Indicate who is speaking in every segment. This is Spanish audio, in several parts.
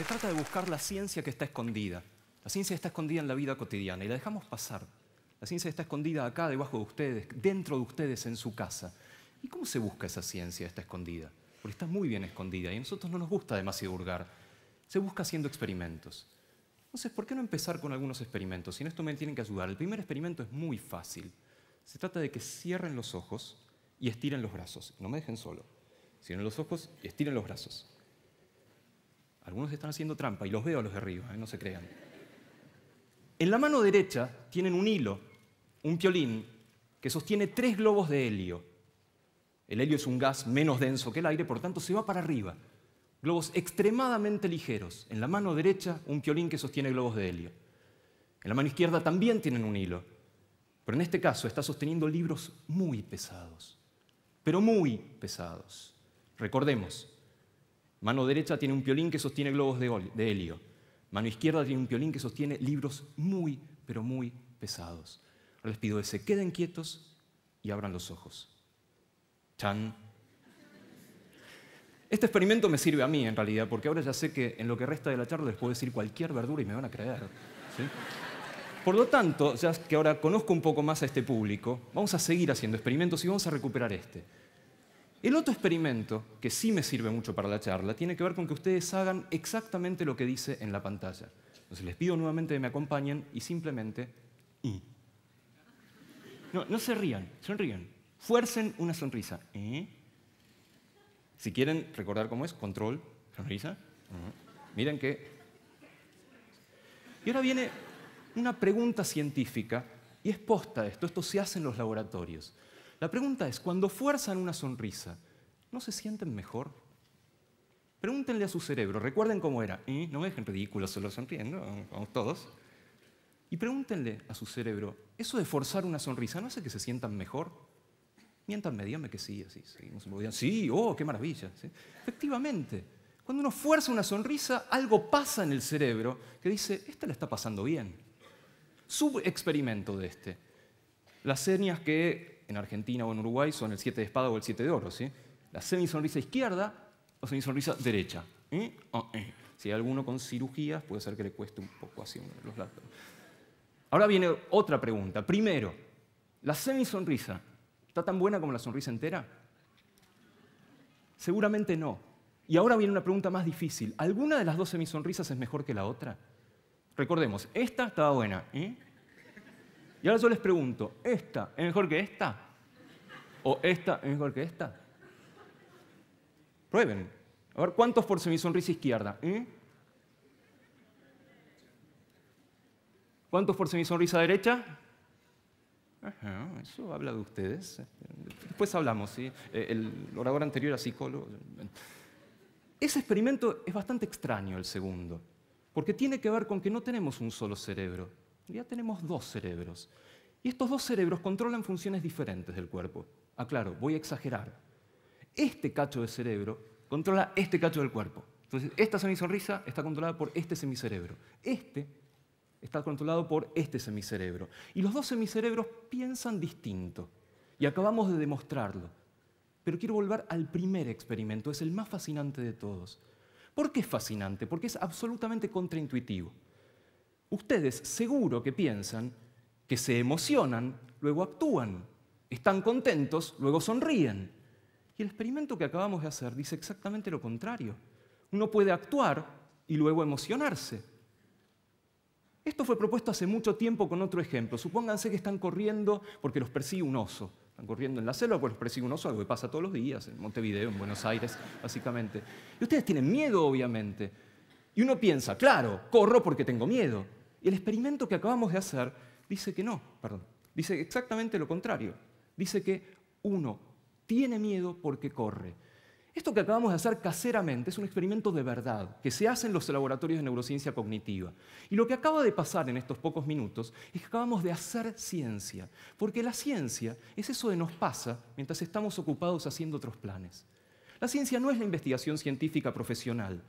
Speaker 1: Se trata de buscar la ciencia que está escondida. La ciencia está escondida en la vida cotidiana y la dejamos pasar. La ciencia está escondida acá, debajo de ustedes, dentro de ustedes, en su casa. ¿Y cómo se busca esa ciencia, está escondida? Porque está muy bien escondida y a nosotros no nos gusta demasiado hurgar. Se busca haciendo experimentos. Entonces, ¿por qué no empezar con algunos experimentos? Y en esto me tienen que ayudar. El primer experimento es muy fácil. Se trata de que cierren los ojos y estiren los brazos. No me dejen solo. Cierren los ojos y estiren los brazos. Algunos están haciendo trampa y los veo a los de arriba, no se crean. En la mano derecha tienen un hilo, un piolín, que sostiene 3 globos de helio. El helio es un gas menos denso que el aire, por tanto se va para arriba. Globos extremadamente ligeros. En la mano derecha, un piolín que sostiene globos de helio. En la mano izquierda también tienen un hilo. Pero en este caso está sosteniendo libros muy pesados. Pero muy pesados. Recordemos, mano derecha tiene un piolín que sostiene globos de helio. Mano izquierda tiene un piolín que sostiene libros muy, pero muy pesados. Ahora les pido que se queden quietos y abran los ojos. ¡Chan! Este experimento me sirve a mí, en realidad, porque ahora ya sé que en lo que resta de la charla les puedo decir cualquier verdura y me van a creer. ¿Sí? Por lo tanto, ya que ahora conozco un poco más a este público, vamos a seguir haciendo experimentos y vamos a recuperar este. El otro experimento, que sí me sirve mucho para la charla, tiene que ver con que ustedes hagan exactamente lo que dice en la pantalla. Entonces les pido nuevamente que me acompañen y simplemente... No se rían, sonríen. Fuercen una sonrisa. Si quieren recordar cómo es, control, sonrisa. Miren que... Y ahora viene una pregunta científica, y es posta esto se hace en los laboratorios. La pregunta es, cuando fuerzan una sonrisa, ¿no se sienten mejor? Pregúntenle a su cerebro, recuerden cómo era. No me dejen ridículos solo sonriendo, vamos todos. Y pregúntenle a su cerebro, ¿eso de forzar una sonrisa no hace que se sientan mejor? Miéntanme, díganme que sí, así seguimos. Sí, oh, qué maravilla. ¿Sí? Efectivamente, cuando uno fuerza una sonrisa, algo pasa en el cerebro que dice, esta la está pasando bien. Subexperimento de este. Las señas que en Argentina o en Uruguay son el 7 de espada o el 7 de oro, ¿sí? La semisonrisa izquierda o semisonrisa derecha. Si hay alguno con cirugías, puede ser que le cueste un poco así uno de los lados. Ahora viene otra pregunta. Primero, ¿la semisonrisa está tan buena como la sonrisa entera? Seguramente no. Y ahora viene una pregunta más difícil. ¿Alguna de las dos semisonrisas es mejor que la otra? Recordemos, esta estaba buena. Y ahora yo les pregunto, ¿esta es mejor que esta? ¿O esta es mejor que esta? Prueben. A ver, ¿cuántos por semisonrisa izquierda? ¿Cuántos por semisonrisa derecha? Ajá, eso habla de ustedes. Después hablamos, ¿sí? El orador anterior era psicólogo. Ese experimento es bastante extraño, el segundo, porque tiene que ver con que no tenemos un solo cerebro, ya tenemos 2 cerebros. Y estos 2 cerebros controlan funciones diferentes del cuerpo. Aclaro, voy a exagerar. Este cacho de cerebro controla este cacho del cuerpo. Entonces, esta semisonrisa está controlada por este semicerebro. Este está controlado por este semicerebro. Y los 2 semicerebros piensan distinto. Y acabamos de demostrarlo. Pero quiero volver al primer experimento, es el más fascinante de todos. ¿Por qué es fascinante? Porque es absolutamente contraintuitivo. Ustedes seguro que piensan que se emocionan, luego actúan. Están contentos, luego sonríen. Y el experimento que acabamos de hacer dice exactamente lo contrario. Uno puede actuar y luego emocionarse. Esto fue propuesto hace mucho tiempo con otro ejemplo. Supónganse que están corriendo porque los persigue un oso. Están corriendo en la selva porque los persigue un oso, algo que pasa todos los días, en Montevideo, en Buenos Aires, básicamente. Y ustedes tienen miedo, obviamente. Y uno piensa, claro, corro porque tengo miedo. Y el experimento que acabamos de hacer dice que no, dice exactamente lo contrario. Dice que uno tiene miedo porque corre. Esto que acabamos de hacer caseramente es un experimento de verdad, que se hace en los laboratorios de neurociencia cognitiva. Y lo que acaba de pasar en estos pocos minutos es que acabamos de hacer ciencia, porque la ciencia es eso que nos pasa mientras estamos ocupados haciendo otros planes. La ciencia no es la investigación científica profesional,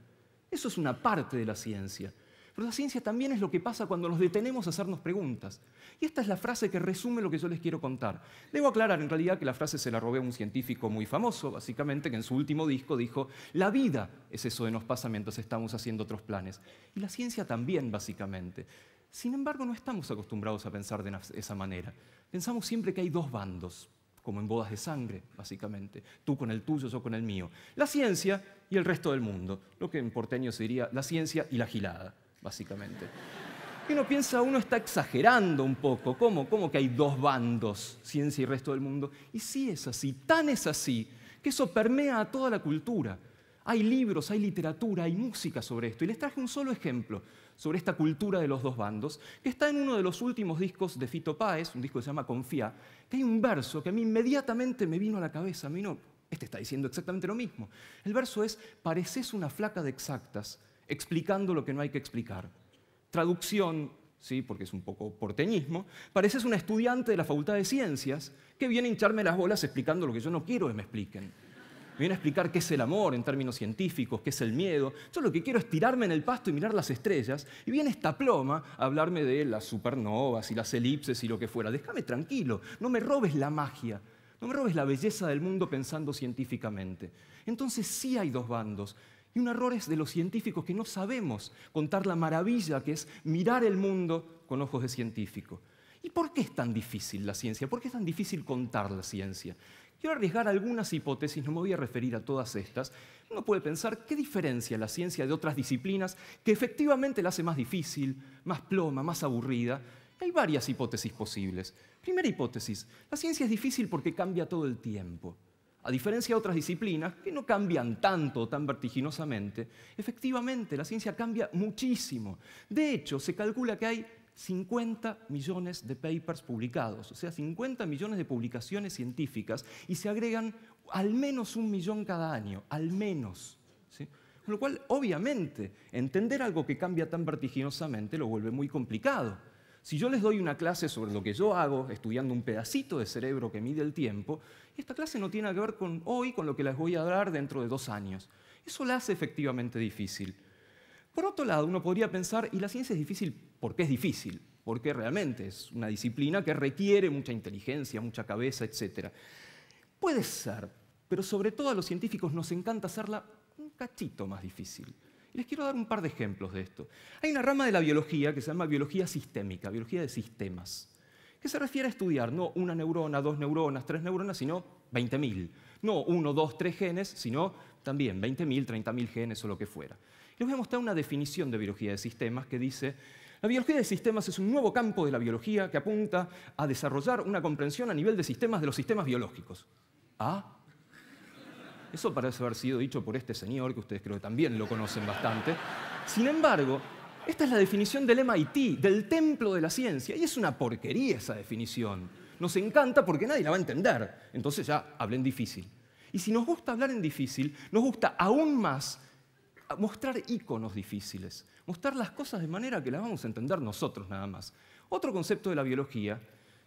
Speaker 1: eso es una parte de la ciencia. Pero la ciencia también es lo que pasa cuando nos detenemos a hacernos preguntas. Y esta es la frase que resume lo que yo les quiero contar. Debo aclarar en realidad que la frase se la robé a un científico muy famoso, básicamente, que en su último disco dijo: la vida es eso que nos pasa mientras estamos haciendo otros planes. Y la ciencia también, básicamente. Sin embargo, no estamos acostumbrados a pensar de esa manera. Pensamos siempre que hay dos bandos, como en bodas de sangre, básicamente. Tú con el tuyo, yo con el mío. La ciencia y el resto del mundo. Lo que en porteño se diría la ciencia y la gilada, básicamente. Y uno está exagerando un poco. ¿Cómo que hay dos bandos, ciencia y resto del mundo? Y sí es así, tan es así, que eso permea a toda la cultura. Hay libros, hay literatura, hay música sobre esto. Y les traje un solo ejemplo sobre esta cultura de los dos bandos, que está en uno de los últimos discos de Fito Páez, un disco que se llama Confía, que hay un verso que a mí inmediatamente me vino a la cabeza. Este está diciendo exactamente lo mismo. El verso es: pareces una flaca de exactas, explicando lo que no hay que explicar. Traducción, sí, porque es un poco porteñismo: pareces una estudiante de la Facultad de Ciencias que viene a hincharme las bolas explicando lo que yo no quiero que me expliquen. Me viene a explicar qué es el amor en términos científicos, qué es el miedo. Yo lo que quiero es tirarme en el pasto y mirar las estrellas, y viene esta ploma a hablarme de las supernovas y las elipses y lo que fuera. Déjame tranquilo, no me robes la magia, no me robes la belleza del mundo pensando científicamente. Entonces sí hay dos bandos. Y un error es de los científicos, que no sabemos contar la maravilla que es mirar el mundo con ojos de científico. ¿Y por qué es tan difícil la ciencia? ¿Por qué es tan difícil contar la ciencia? Quiero arriesgar algunas hipótesis, no me voy a referir a todas estas. Uno puede pensar: ¿qué diferencia la ciencia de otras disciplinas que efectivamente la hace más difícil, más ploma, más aburrida? Hay varias hipótesis posibles. Primera hipótesis: la ciencia es difícil porque cambia todo el tiempo. A diferencia de otras disciplinas, que no cambian tanto, tan vertiginosamente, efectivamente la ciencia cambia muchísimo. De hecho, se calcula que hay 50 millones de papers publicados, o sea, 50 millones de publicaciones científicas, y se agregan al menos 1 millón cada año, al menos, ¿sí? Con lo cual, obviamente, entender algo que cambia tan vertiginosamente lo vuelve muy complicado. Si yo les doy una clase sobre lo que yo hago, estudiando un pedacito de cerebro que mide el tiempo, esta clase no tiene nada que ver con hoy, con lo que les voy a dar dentro de 2 años. Eso la hace efectivamente difícil. Por otro lado, uno podría pensar: ¿y la ciencia es difícil? ¿Por qué es difícil? Porque realmente es una disciplina que requiere mucha inteligencia, mucha cabeza, etc. Puede ser, pero sobre todo a los científicos nos encanta hacerla un cachito más difícil. Y les quiero dar un par de ejemplos de esto. Hay una rama de la biología que se llama biología sistémica, biología de sistemas, que se refiere a estudiar no una neurona, 2 neuronas, 3 neuronas, sino 20.000. No 1, 2, 3 genes, sino también 20.000, 30.000 genes o lo que fuera. Les voy a mostrar una definición de biología de sistemas que dice: la biología de sistemas es un nuevo campo de la biología que apunta a desarrollar una comprensión a nivel de sistemas de los sistemas biológicos. ¿Ah? Eso parece haber sido dicho por este señor, que ustedes creo que también lo conocen bastante. Sin embargo, esta es la definición del MIT, del templo de la ciencia, y es una porquería esa definición. Nos encanta porque nadie la va a entender, entonces ya hablen difícil. Y si nos gusta hablar en difícil, nos gusta aún más mostrar íconos difíciles, mostrar las cosas de manera que las vamos a entender nosotros nada más. Otro concepto de la biología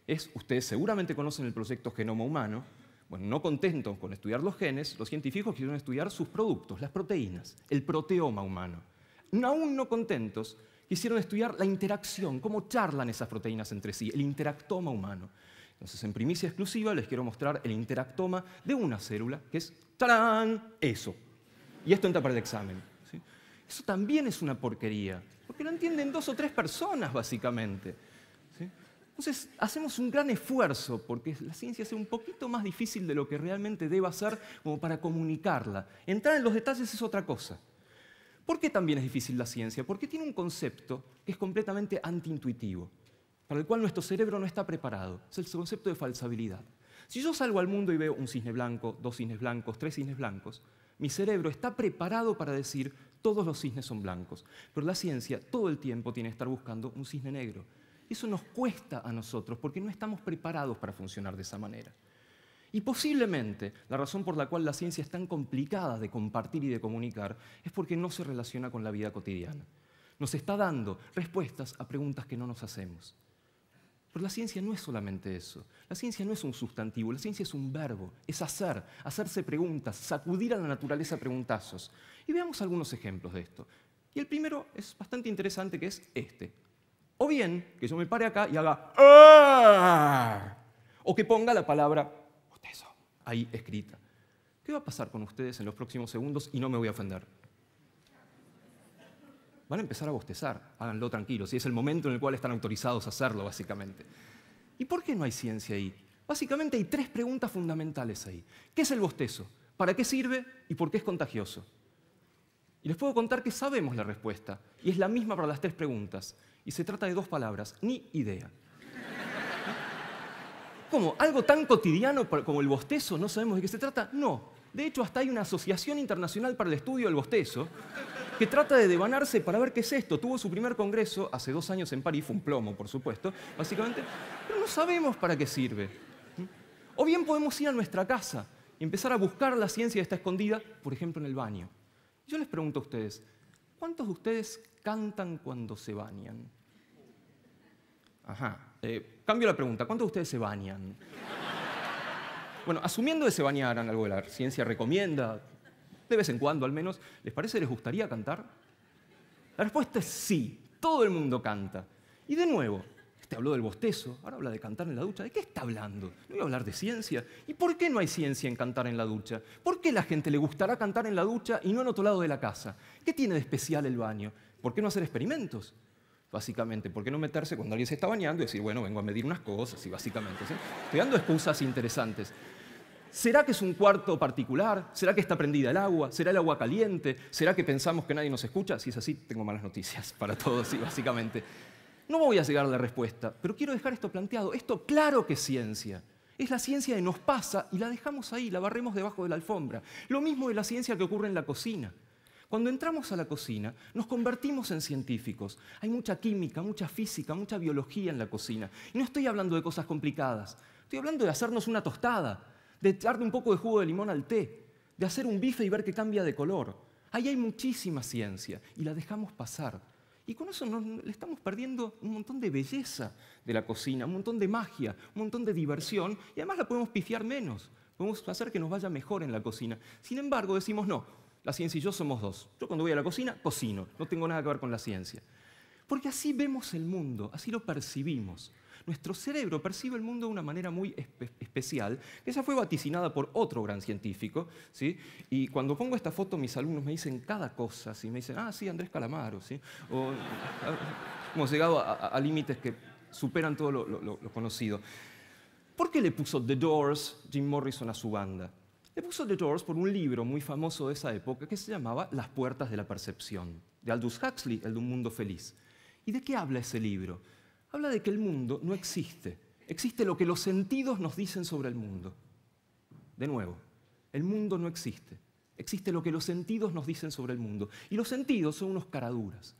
Speaker 1: es: ustedes seguramente conocen el proyecto Genoma Humano. Bueno, no contentos con estudiar los genes, los científicos quisieron estudiar sus productos, las proteínas, el proteoma humano. Aún no contentos, quisieron estudiar la interacción, cómo charlan esas proteínas entre sí, el interactoma humano. Entonces, en primicia exclusiva, les quiero mostrar el interactoma de una célula, que es ¡tarán! Eso. Y esto entra para el examen, ¿sí? Eso también es una porquería, porque lo entienden 2 o 3 personas, básicamente, ¿sí? Entonces, hacemos un gran esfuerzo porque la ciencia sea un poquito más difícil de lo que realmente deba ser, como para comunicarla. Entrar en los detalles es otra cosa. ¿Por qué también es difícil la ciencia? Porque tiene un concepto que es completamente antiintuitivo, para el cual nuestro cerebro no está preparado. Es el concepto de falsabilidad. Si yo salgo al mundo y veo un cisne blanco, 2 cisnes blancos, 3 cisnes blancos, mi cerebro está preparado para decir: todos los cisnes son blancos. Pero la ciencia todo el tiempo tiene que estar buscando un cisne negro. Eso nos cuesta a nosotros porque no estamos preparados para funcionar de esa manera. Y posiblemente la razón por la cual la ciencia es tan complicada de compartir y de comunicar es porque no se relaciona con la vida cotidiana. Nos está dando respuestas a preguntas que no nos hacemos. Pero la ciencia no es solamente eso. La ciencia no es un sustantivo, la ciencia es un verbo, es hacer, hacerse preguntas, sacudir a la naturaleza a preguntazos. Y veamos algunos ejemplos de esto. Y el primero es bastante interesante, que es este. O bien, que yo me pare acá y haga ¡ah! O que ponga la palabra bostezo ahí escrita. ¿Qué va a pasar con ustedes en los próximos segundos? Y no me voy a ofender. Van a empezar a bostezar, háganlo tranquilos, y es el momento en el cual están autorizados a hacerlo, básicamente. ¿Y por qué no hay ciencia ahí? Básicamente hay 3 preguntas fundamentales ahí. ¿Qué es el bostezo? ¿Para qué sirve? ¿Y por qué es contagioso? Y les puedo contar que sabemos la respuesta, y es la misma para las 3 preguntas. Y se trata de 2 palabras, ni idea. ¿Cómo? ¿Algo tan cotidiano como el bostezo? ¿No sabemos de qué se trata? No. De hecho, hasta hay una asociación internacional para el estudio del bostezo que trata de devanarse para ver qué es esto. Tuvo su primer congreso hace 2 años en París, fue un plomo, por supuesto, básicamente, pero no sabemos para qué sirve. O bien podemos ir a nuestra casa y empezar a buscar la ciencia que está escondida, por ejemplo, en el baño. Yo les pregunto a ustedes, ¿cuántos de ustedes cantan cuando se bañan? Ajá. Cambio la pregunta, ¿cuántos de ustedes se bañan? Bueno, asumiendo que se bañaran, algo que la ciencia recomienda, de vez en cuando al menos, ¿les parece que les gustaría cantar? La respuesta es sí, todo el mundo canta. Y de nuevo, este habló del bostezo, ahora habla de cantar en la ducha. ¿De qué está hablando? ¿No voy a hablar de ciencia? ¿Y por qué no hay ciencia en cantar en la ducha? ¿Por qué a la gente le gustará cantar en la ducha y no en otro lado de la casa? ¿Qué tiene de especial el baño? ¿Por qué no hacer experimentos? Básicamente, ¿por qué no meterse cuando alguien se está bañando y decir, bueno, vengo a medir unas cosas? Y básicamente, ¿sí? Estoy dando excusas interesantes. ¿Será que es un cuarto particular? ¿Será que está prendida el agua? ¿Será el agua caliente? ¿Será que pensamos que nadie nos escucha? Si es así, tengo malas noticias para todos, sí, básicamente. No voy a llegar a la respuesta, pero quiero dejar esto planteado. Esto claro que es ciencia. Es la ciencia que nos pasa y la dejamos ahí, la barremos debajo de la alfombra. Lo mismo de la ciencia que ocurre en la cocina. Cuando entramos a la cocina, nos convertimos en científicos. Hay mucha química, mucha física, mucha biología en la cocina. Y no estoy hablando de cosas complicadas. Estoy hablando de hacernos una tostada, de echarle un poco de jugo de limón al té, de hacer un bife y ver que cambia de color. Ahí hay muchísima ciencia y la dejamos pasar. Y con eso le estamos perdiendo un montón de belleza de la cocina, un montón de magia, un montón de diversión, y además la podemos pifiar menos. Podemos hacer que nos vaya mejor en la cocina. Sin embargo, decimos no, la ciencia y yo somos 2. Yo cuando voy a la cocina, cocino, no tengo nada que ver con la ciencia. Porque así vemos el mundo, así lo percibimos. Nuestro cerebro percibe el mundo de una manera muy especial, que esa fue vaticinada por otro gran científico, ¿sí? Y cuando pongo esta foto, mis alumnos me dicen cada cosa, ¿sí? Me dicen, ah, sí, Andrés Calamaro, ¿sí? O hemos llegado a límites que superan todo lo conocido. ¿Por qué le puso The Doors Jim Morrison a su banda? Le puso The Doors por un libro muy famoso de esa época que se llamaba Las puertas de la percepción, de Aldous Huxley, el de Un mundo feliz. ¿Y de qué habla ese libro? Habla de que el mundo no existe. Existe lo que los sentidos nos dicen sobre el mundo. De nuevo, el mundo no existe. Existe lo que los sentidos nos dicen sobre el mundo. Y los sentidos son unos caraduras.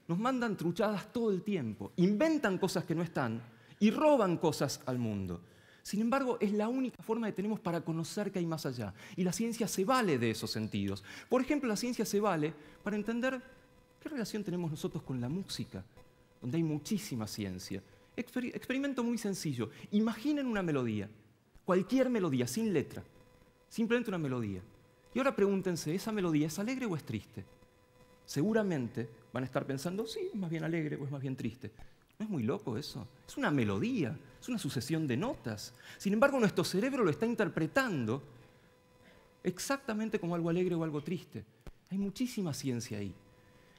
Speaker 1: Nos mandan truchadas todo el tiempo, inventan cosas que no están y roban cosas al mundo. Sin embargo, es la única forma que tenemos para conocer qué hay más allá. Y la ciencia se vale de esos sentidos. Por ejemplo, la ciencia se vale para entender qué relación tenemos nosotros con la música, donde hay muchísima ciencia. Experimento muy sencillo. Imaginen una melodía, cualquier melodía, sin letra, simplemente una melodía. Y ahora pregúntense, ¿esa melodía es alegre o es triste? Seguramente van a estar pensando, sí, es más bien alegre o es más bien triste. ¿No es muy loco eso? Es una melodía, es una sucesión de notas. Sin embargo, nuestro cerebro lo está interpretando exactamente como algo alegre o algo triste. Hay muchísima ciencia ahí.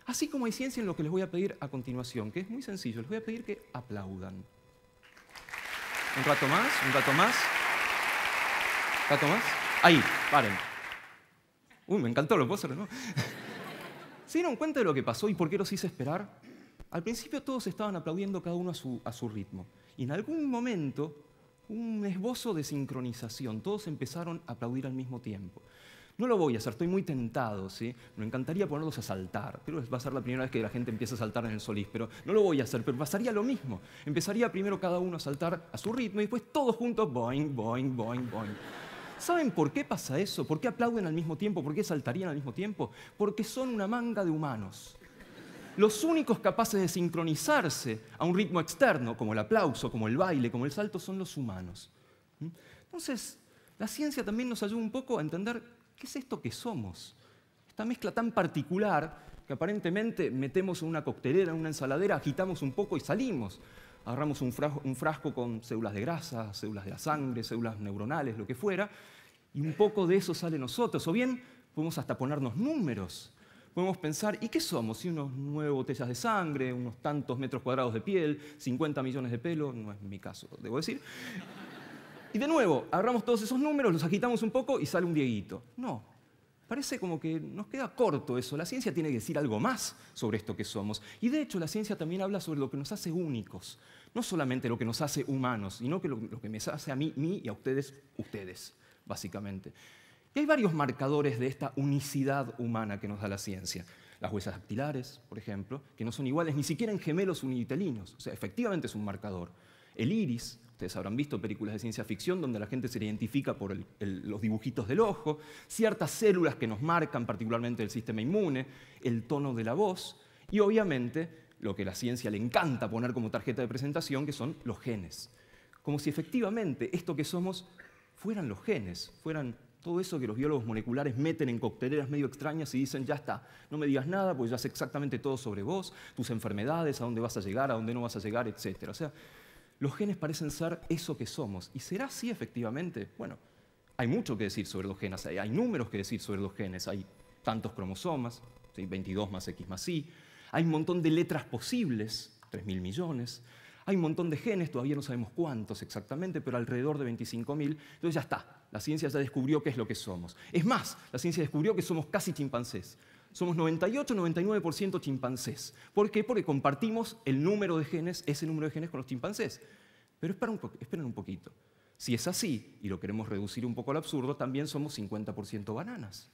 Speaker 1: Así como hay ciencia en lo que les voy a pedir a continuación, que es muy sencillo, les voy a pedir que aplaudan. Un rato más, un rato más. ¿Un rato más? Ahí, paren. Uy, me encantó, lo puedo hacer, ¿no? ¿Se dieron cuenta de lo que pasó y por qué los hice esperar? Al principio todos estaban aplaudiendo cada uno a su ritmo. Y en algún momento, un esbozo de sincronización, todos empezaron a aplaudir al mismo tiempo. No lo voy a hacer, estoy muy tentado, ¿sí? Me encantaría ponerlos a saltar. Creo que va a ser la primera vez que la gente empieza a saltar en el Solís, pero no lo voy a hacer, pero pasaría lo mismo. Empezaría primero cada uno a saltar a su ritmo y después todos juntos, boing, boing, boing, boing. ¿Saben por qué pasa eso? ¿Por qué aplauden al mismo tiempo? ¿Por qué saltarían al mismo tiempo? Porque son una manga de humanos. Los únicos capaces de sincronizarse a un ritmo externo, como el aplauso, como el baile, como el salto, son los humanos. Entonces, la ciencia también nos ayuda un poco a entender qué es esto que somos. Esta mezcla tan particular que aparentemente metemos en una coctelera, en una ensaladera, agitamos un poco y salimos. Agarramos un frasco con células de grasa, células de la sangre, células neuronales, lo que fuera, y un poco de eso sale nosotros. O bien podemos hasta ponernos números. Podemos pensar, ¿y qué somos? Si unos 9 botellas de sangre, unos tantos metros cuadrados de piel, 50 millones de pelo, no es mi caso, debo decir. Y de nuevo, agarramos todos esos números, los agitamos un poco y sale un Dieguito. No, parece como que nos queda corto eso. La ciencia tiene que decir algo más sobre esto que somos. Y de hecho, la ciencia también habla sobre lo que nos hace únicos. No solamente lo que nos hace humanos, sino que lo que me hace a mí y a ustedes, básicamente. Y hay varios marcadores de esta unicidad humana que nos da la ciencia. Las huellas dactilares, por ejemplo, que no son iguales ni siquiera en gemelos univitelinos. O sea, efectivamente es un marcador. El iris, ustedes habrán visto películas de ciencia ficción donde la gente se identifica por los dibujitos del ojo, ciertas células que nos marcan, particularmente el sistema inmune, el tono de la voz, y obviamente lo que a la ciencia le encanta poner como tarjeta de presentación, que son los genes. Como si efectivamente esto que somos fueran los genes, fueran todo eso que los biólogos moleculares meten en cocteleras medio extrañas y dicen, ya está, no me digas nada, porque ya sé exactamente todo sobre vos, tus enfermedades, a dónde vas a llegar, a dónde no vas a llegar, etc. O sea, los genes parecen ser eso que somos. ¿Y será así efectivamente? Bueno, hay mucho que decir sobre los genes, hay números que decir sobre los genes, hay tantos cromosomas, ¿sí? 22 más X más Y, hay un montón de letras posibles, 3.000 millones, hay un montón de genes, todavía no sabemos cuántos exactamente, pero alrededor de 25.000, entonces ya está. La ciencia ya descubrió qué es lo que somos. Es más, la ciencia descubrió que somos casi chimpancés. Somos 98-99% chimpancés. ¿Por qué? Porque compartimos el número de genes, ese número de genes con los chimpancés. Pero esperen un poquito. Si es así, y lo queremos reducir un poco al absurdo, también somos 50% bananas.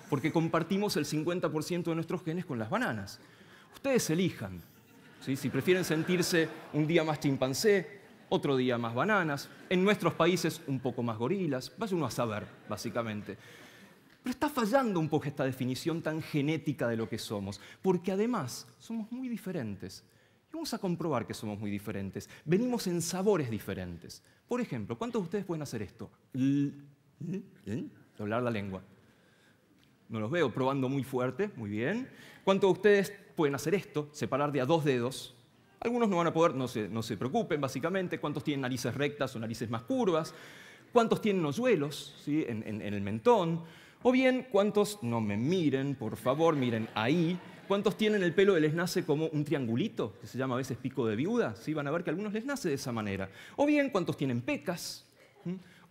Speaker 1: Porque compartimos el 50% de nuestros genes con las bananas. Ustedes elijan, ¿sí? Si prefieren sentirse un día más chimpancé, otro día más bananas, en nuestros países un poco más gorilas, vaya uno a saber, básicamente. Pero está fallando un poco esta definición tan genética de lo que somos, porque además somos muy diferentes. Y vamos a comprobar que somos muy diferentes. Venimos en sabores diferentes. Por ejemplo, ¿cuántos de ustedes pueden hacer esto? Doblar la lengua. No los veo probando muy fuerte, muy bien. ¿Cuántos de ustedes pueden hacer esto? Separar de a 2 dedos. Algunos no van a poder, no se preocupen, básicamente. ¿Cuántos tienen narices rectas o narices más curvas? ¿Cuántos tienen hoyuelos, ¿sí? en el mentón? O bien, ¿cuántos, no me miren, por favor, miren ahí, cuántos tienen el pelo que les nace como un triangulito, que se llama a veces pico de viuda? ¿Sí? Van a ver que a algunos les nace de esa manera. O bien, ¿cuántos tienen pecas?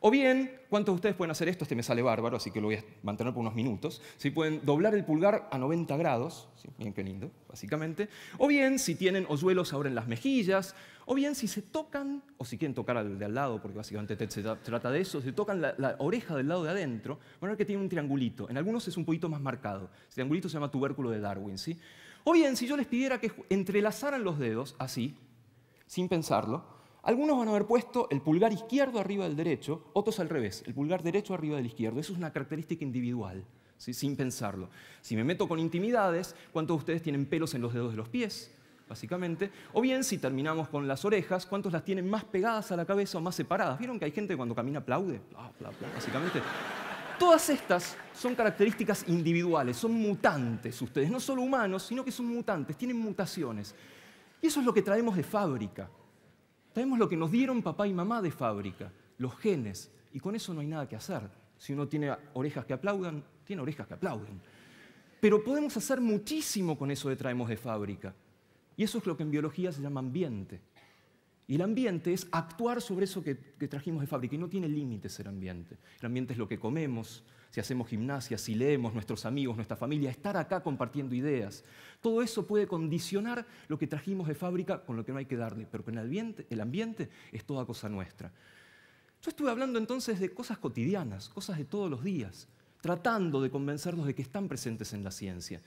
Speaker 1: O bien, ¿cuántos de ustedes pueden hacer esto? Este me sale bárbaro, así que lo voy a mantener por unos minutos. ¿Sí? Pueden doblar el pulgar a 90 grados, ¿sí? Miren qué lindo, básicamente. O bien, si tienen hoyuelos ahora en las mejillas. O bien, si se tocan, o si quieren tocar al de al lado, porque básicamente se trata de eso, si tocan la oreja del lado de adentro, van a ver que tiene un triangulito. En algunos es un poquito más marcado. Ese triangulito se llama tubérculo de Darwin, ¿sí? O bien, si yo les pidiera que entrelazaran los dedos, así, sin pensarlo, algunos van a haber puesto el pulgar izquierdo arriba del derecho, otros al revés, el pulgar derecho arriba del izquierdo. Eso es una característica individual, ¿sí? Sin pensarlo. Si me meto con intimidades, ¿cuántos de ustedes tienen pelos en los dedos de los pies? Básicamente. O bien, si terminamos con las orejas, ¿cuántos las tienen más pegadas a la cabeza o más separadas? ¿Vieron que hay gente que cuando camina aplaude? Básicamente. Todas estas son características individuales, son mutantes ustedes, no solo humanos, sino que son mutantes, tienen mutaciones. Y eso es lo que traemos de fábrica. Traemos lo que nos dieron papá y mamá de fábrica, los genes, y con eso no hay nada que hacer. Si uno tiene orejas que aplaudan, tiene orejas que aplauden. Pero podemos hacer muchísimo con eso que traemos de fábrica. Y eso es lo que en biología se llama ambiente. Y el ambiente es actuar sobre eso que trajimos de fábrica, y no tiene límites el ambiente. El ambiente es lo que comemos, si hacemos gimnasia, si leemos, nuestros amigos, nuestra familia, estar acá compartiendo ideas. Todo eso puede condicionar lo que trajimos de fábrica con lo que no hay que darle, pero con el ambiente es toda cosa nuestra. Yo estuve hablando entonces de cosas cotidianas, cosas de todos los días, tratando de convencerlos de que están presentes en la ciencia.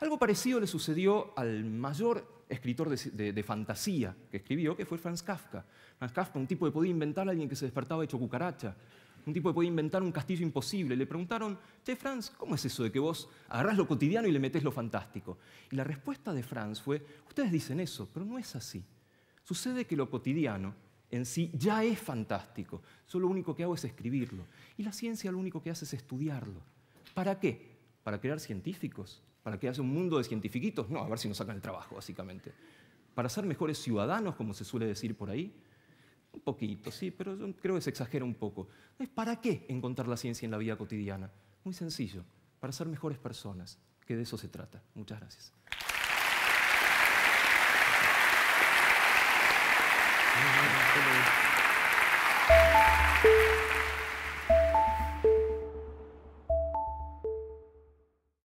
Speaker 1: Algo parecido le sucedió al mayor escritor de fantasía que escribió, que fue Franz Kafka. Franz Kafka, un tipo que podía inventar a alguien que se despertaba hecho cucaracha, un tipo que podía inventar un castillo imposible. Le preguntaron, che, Franz, ¿cómo es eso de que vos agarrás lo cotidiano y le metés lo fantástico? Y la respuesta de Franz fue, ustedes dicen eso, pero no es así. Sucede que lo cotidiano en sí ya es fantástico. Yo lo único que hago es escribirlo. Y la ciencia lo único que hace es estudiarlo. ¿Para qué? ¿Para crear científicos? ¿Para que haya un mundo de cientifiquitos? No, a ver si nos sacan el trabajo, básicamente. ¿Para ser mejores ciudadanos, como se suele decir por ahí? Un poquito, sí, pero yo creo que se exagera un poco. ¿Para qué encontrar la ciencia en la vida cotidiana? Muy sencillo, para ser mejores personas, que de eso se trata. Muchas gracias.